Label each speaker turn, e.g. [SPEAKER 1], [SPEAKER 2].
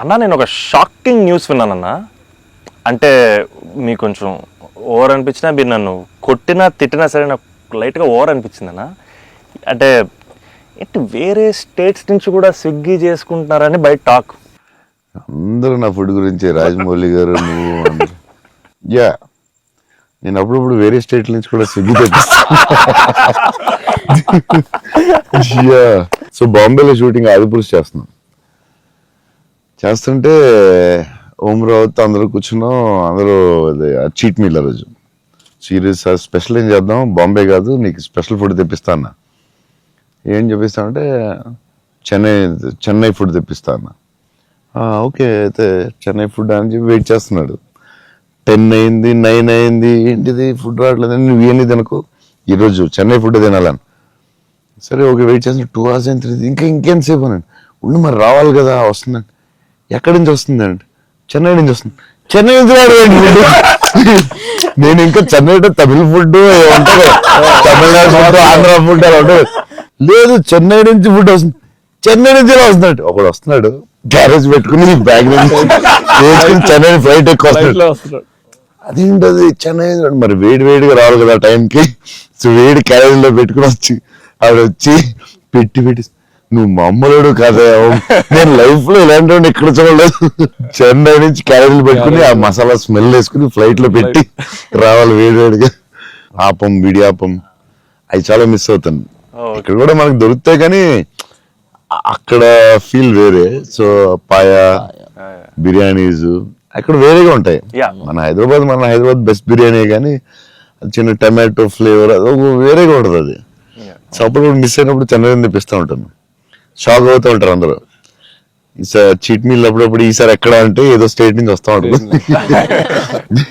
[SPEAKER 1] అన్నా నేను ఒక షాకింగ్ న్యూస్ విన్నానన్నా. అంటే మీకు కొంచెం ఓవర్ అనిపించినా, మీరు నన్ను కొట్టినా తిట్టినా సరే నాకు లైట్గా ఓవర్ అనిపించిందన్నా. అంటే ఏంటి వేరే స్టేట్స్ నుంచి కూడా స్విగ్గీ చేసుకుంటున్నారని బయట టాక్.
[SPEAKER 2] అందరూ నా ఫుడ్ గురించి రాజమౌళి గారు నువ్వు యా నేను అప్పుడప్పుడు వేరే స్టేట్ నుంచి కూడా స్విగ్గీ తెప్పిస్తాను. సో బాంబేలో షూటింగ్ ఆదిపురుష్ చేస్తుంటే ఓం రావుత్ అందరూ కూర్చున్నాం. అందరూ చీట్ మీల్ ఆ రోజు సీరియస్ స్పెషల్ ఏం చేద్దాం, బాంబే కాదు నీకు స్పెషల్ ఫుడ్ తెప్పిస్తా అన్న. ఏం చెప్పిస్తానంటే చెన్నై ఫుడ్ తెప్పిస్తా అన్న. ఓకే అయితే చెన్నై ఫుడ్ అని చెప్పి వెయిట్ చేస్తున్నాడు. 10 అయింది, 9 అయింది, ఏంటిది ఫుడ్ రావట్లేదని. నువ్వు ఏంటి తినకు, ఈరోజు చెన్నై ఫుడ్ తినాలని. సరే ఓకే వెయిట్ చేస్తున్నా. 2 hours అయింది, 3 ఇంకెంతసేపు అనండి. ఉండి మరి రావాలి కదా, వస్తుందండి. ఎక్కడి నుంచి వస్తుంది అండి? చెన్నై నుంచి వస్తుంది. చెన్నై నుంచి నేను ఇంకా చెన్నై తమిళ ఫుడ్ ఉంటుంది, తమిళనాడు ఫుడ్, ఆంధ్ర ఫుడ్ అలా ఉంటుంది. లేదు చెన్నై నుంచి ఫుడ్ వస్తుంది. చెన్నై నుంచి ఎలా వస్తున్నాడు? ఒకడు వస్తున్నాడు గ్యారేజ్ పెట్టుకుని బ్యాగ్ నుంచి చెన్నై ఫ్లైట్ ఎక్కువ వస్తున్నాడు. అదేంటది చెన్నై మరి వేడిగా రావాలి కదా టైంకి. సో వేడి క్యారేజ్ లో పెట్టుకుని వచ్చి ఆవిడ వచ్చి పెట్టి నువ్వు మామూలుడు కదా, నేను లైఫ్ లో ఇలాంటి వాడిని ఎక్కడ చూడలేదు. చెన్నై నుంచి క్యారేజీలు పెట్టుకుని ఆ మసాలా స్మెల్ వేసుకుని ఫ్లైట్ లో పెట్టి రావాలి వేడిగా. ఆపం విడియాపం అవి చాలా మిస్ అవుతాను. ఇక్కడ కూడా మనకు దొరుకుతాయి కానీ అక్కడ ఫీల్ వేరే. సో పాయా బిర్యానీస్ అక్కడ వేరేగా ఉంటాయి. మన హైదరాబాద్ బెస్ట్ బిర్యానీ కానీ చిన్న టమాటో ఫ్లేవర్ అది వేరేగా ఉంటుంది. అది సో అప్పుడు మిస్ అయినప్పుడు చెన్నై తెప్పిస్తూ ఉంటాను. షాక్ అవుతూ ఉంటారు అందరూ. ఈసారి చీట్ మీల్ అప్పుడప్పుడు ఈసారి ఎక్కడ అంటే ఏదో స్టేట్ నుంచి వస్తూ ఉంటుంది.